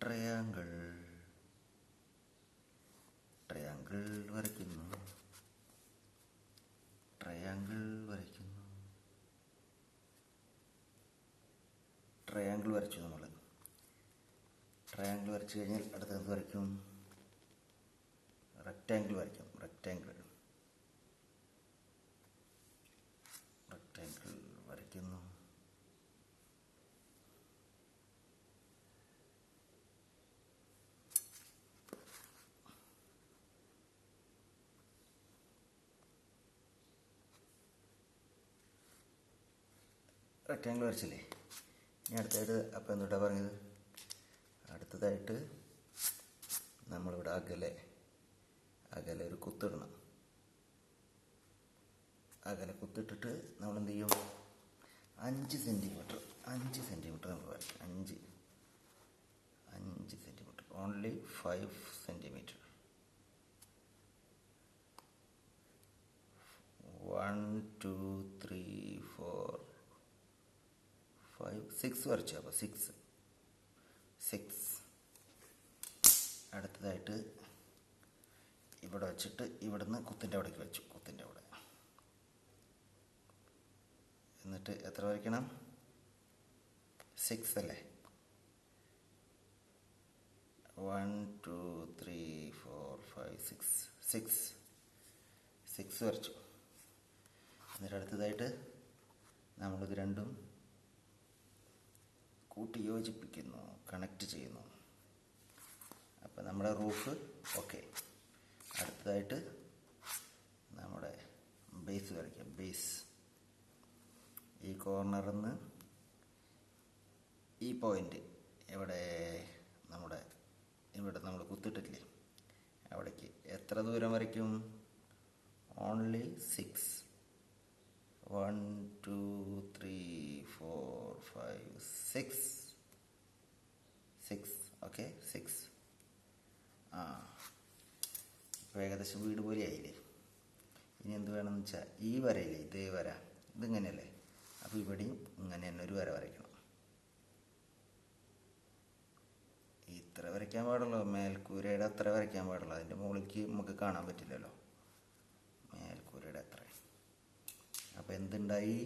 Triangle triangle വരയ്ക്കുന്നു. Triangle വരയ്ക്കുന്നു. Triangle വരച്ചു. നമ്മൾ ട്രയാങ്കിൾ വരച്ചു കഴിഞ്ഞാൽ അടുത്തത് വരയ്ക്കും. റെക്റ്റാങ്കിൾ വരയ്ക്കും. റെക്റ്റാങ്കിൾ വരയ്ക്കുന്നു. റെക്റ്റാങ്കിൾ വരച്ചില്ലേ? ഇനി അടുത്തായിട്ട് അപ്പം എന്തുട്ടാ പറഞ്ഞത്? അടുത്തതായിട്ട് നമ്മളിവിടെ അകലെ ഒരു കുത്തിടണം. അകലെ കുത്തിട്ടിട്ട് നമ്മൾ എന്ത് ചെയ്യും? 5 സെൻറ്റിമീറ്റർ നമ്മൾ വരയ്ക്കും. 5 സെൻറ്റിമീറ്റർ, ഓൺലി 5 സെൻറ്റിമീറ്റർ. 1 2 3 4 5 6 വരച്ചു. അപ്പോൾ 6. അടുത്തതായിട്ട് ഇവിടെ വെച്ചിട്ട് ഇവിടുന്ന് കുത്തിൻ്റെ അവിടേക്ക് വെച്ചു. കുത്തിൻ്റെ അവിടെ എന്നിട്ട് എത്ര വരയ്ക്കണം? 6 അല്ലേ? 1 2 3 4 5 6 വരച്ചു. എന്നിട്ട് അടുത്തതായിട്ട് നമ്മളിത് രണ്ടും കൂട്ടി യോജിപ്പിക്കുന്നു, കണക്ട് ചെയ്യുന്നു. അപ്പം നമ്മുടെ റൂഫ് ഓക്കെ. അടുത്തതായിട്ട് നമ്മുടെ ബേസ് വരയ്ക്കാം. ബേസ് ഈ കോർണറിൽ നിന്ന് ഈ പോയിൻ്റ് ഇവിടെ നമ്മൾ കുത്തിട്ടില്ലേ അവിടേക്ക് എത്ര ദൂരം വരയ്ക്കും? ഓൺലി 6. 1 2 3 4 5 6. ഓക്കെ, 6. ഇപ്പോൾ ഏകദേശം വീട് പോലെ ആയില്ലേ? ഇനി എന്ത് വേണമെന്ന് വെച്ചാൽ ഈ വരയില്ലേ, ഇതേ വര, ഇതിങ്ങനെയല്ലേ? അപ്പോൾ ഇവിടെയും ഇങ്ങനെ തന്നെ ഒരു വര വരയ്ക്കണം. ഇത്ര വരയ്ക്കാൻ പാടുള്ളൂ. മേൽക്കൂരയുടെ അത്ര വരയ്ക്കാൻ പാടുള്ളൂ. അതിൻ്റെ മുകളിലേക്ക് നമുക്ക് കാണാൻ പറ്റില്ലല്ലോ മേൽക്കൂരയുടെ അത്ര. അപ്പോൾ എന്തുണ്ടായി?